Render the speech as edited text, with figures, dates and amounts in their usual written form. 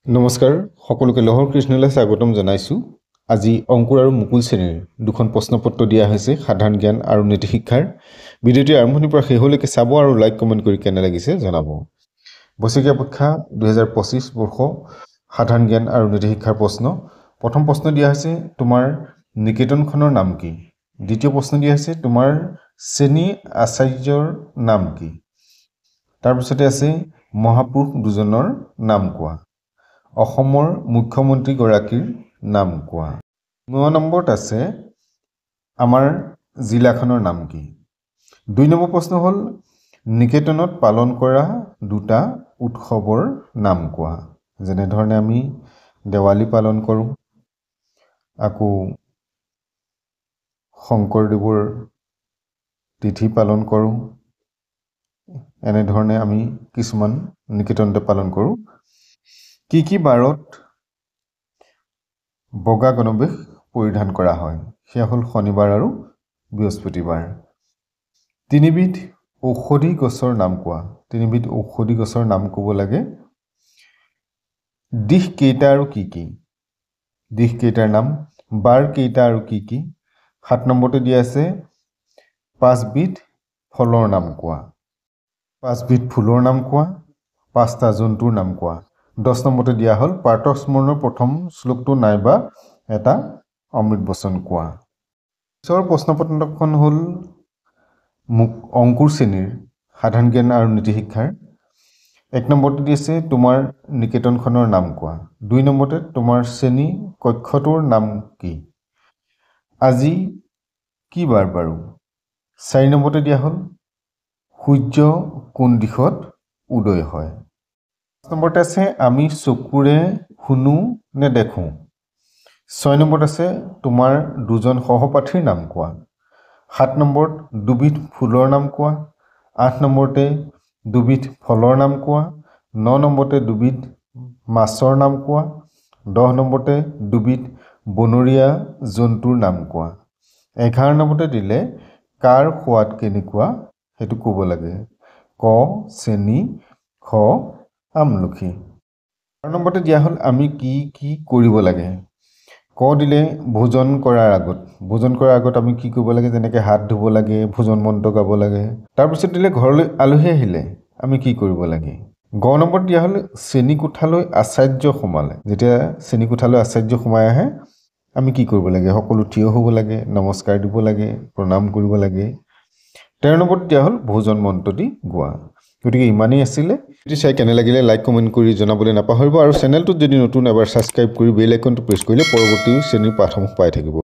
নমস্কাৰ সকলোকে লহৰ কৃষ্ণলৈ স্বাগতম জনাইছো। আজি অংকুৰ আৰু মুকুল শ্ৰেণীৰ দুখন প্ৰশ্নপত্ৰ দিয়া হৈছে সাধাৰণ জ্ঞান আৰু নীতি শিক্ষাৰ। ভিডিঅ'টি আৰম্ভণিৰ পৰা শেষলৈকে চাব আৰু লাইক কমেণ্ট কৰি কেনে লাগিছে জনাব। বছৰীয়া পৰীক্ষা 2025 বৰ্ষ সাধাৰণ জ্ঞান আৰু নীতি শিক্ষাৰ প্ৰশ্ন। প্ৰথম প্ৰশ্ন দিয়া হৈছে তোমাৰ নিকেতনখনৰ নাম কি? দ্বিতীয় প্ৰশ্ন দিয়া হৈছে তোমাৰ শ্ৰেণী আচাৰ্যৰ নাম কি? তাৰপিছতে আছে মহাপুৰুষ দুজনৰ নাম কোৱা। অসমৰ মুখ্যমন্ত্ৰী গৰাকীৰ নাম কোৱা। 9 নম্বৰত আছে আমাৰ জিলাখনৰ নাম কি? 2 নম্বৰ প্ৰশ্ন হ'ল নিকেতনত পালন কৰা দুটা উৎসৱৰ নাম কোৱা। যেনে ধৰণে আমি দেৱালী পালন কৰোঁ, আকৌ শংকৰদেৱৰ তিথি পালন কৰোঁ, এনেধৰণে আমি কিছুমান নিকেতনতে পালন কৰোঁ। কি কি বাৰত বগা গণবেশ পৰিধান কৰা হয়? সেয়া হ'ল শনিবাৰ আৰু বৃহস্পতিবাৰ। তিনিবিধ ঔষধি গছৰ নাম কোৱা। তিনিবিধ ঔষধি গছৰ নাম ক'ব লাগে। দিশ কেইটা আৰু কি কি? দিশ কেইটাৰ নাম। বাৰ কেইটা আৰু কি কি? 7 নম্বৰতে দিয়া আছে 5বিধ ফলৰ নাম কোৱা। 5বিধ ফুলৰ নাম কোৱা। 5টা জন্তুৰ নাম কোৱা। 10 নম্বৰতে দিয়া হ'ল পাৰ্থস্মৰণৰ প্ৰথম শ্লোকটো নাইবা এটা অমৃত বচন কোৱা। পিছৰ প্ৰশ্নপত্ৰখন হ'ল অংকুৰ শ্ৰেণীৰ সাধাৰণ জ্ঞান আৰু নীতি শিক্ষাৰ। 1 নম্বৰতে দিছে তোমাৰ নিকেতনখনৰ নাম কোৱা। 2 নম্বৰতে তোমাৰ শ্ৰেণী কক্ষটোৰ নাম কি? আজি কি বাৰ বাৰু? 4 নম্বৰতে দিয়া হ'ল সূৰ্য কোন দিশত উদয় হয়। 5 নম্বৰতে আছে আমি চকুৰে শুনো নে দেখোঁ। 6 নম্বৰত আছে তোমাৰ দুজন সহপাঠীৰ নাম কোৱা। 7 নম্বৰত দুবিধ ফুলৰ নাম কোৱা। 8 নম্বৰতে দুবিধ ফলৰ নাম কোৱা। 9 নম্বৰতে দুবিধ মাছৰ নাম কোৱা। 10 নম্বৰতে দুবিধ বনৰীয়া জন্তুৰ নাম কোৱা। 11 নম্বৰতে দিলে কাৰ সোৱাদ কেনেকুৱা সেইটো ক'ব লাগে। ক চেনি, খ আমলখি। 12 নম্বৰতে দিয়া হ'ল আমি কি কি কৰিব লাগে। ক দিলে ভোজন কৰাৰ আগত আমি কি কৰিব লাগে, যেনেকৈ হাত ধুব লাগে, ভোজন মন্ত্ৰ গাব লাগে। তাৰপিছত দিলে ঘৰলৈ আলহী আহিলে আমি কি কৰিব লাগে। গ নম্বৰত দিয়া হ'ল শ্ৰেণীকোঠালৈ আচাৰ্য সোমালে। যেতিয়া শ্ৰেণীকোঠালৈ আচাৰ্য সোমাই আহে আমি কি কৰিব লাগে? সকলো থিয় হ'ব লাগে, নমস্কাৰ দিব লাগে, প্ৰণাম কৰিব লাগে। 13 নম্বৰত দিয়া হ'ল ভোজন মন্ত্ৰটি গোৱা। গতিকে ইমানেই আছিলে। যদি চাই কেনে লাগিলে লাইক কমেণ্ট কৰি জনাবলৈ নাপাহৰিব আৰু চেনেলটোত যদি নতুন এবাৰ ছাবস্ক্ৰাইব কৰি বেল আইকনটো প্ৰেছ কৰিলে পৰৱৰ্তী শ্ৰেণীৰ পাঠসমূহ পাই থাকিব।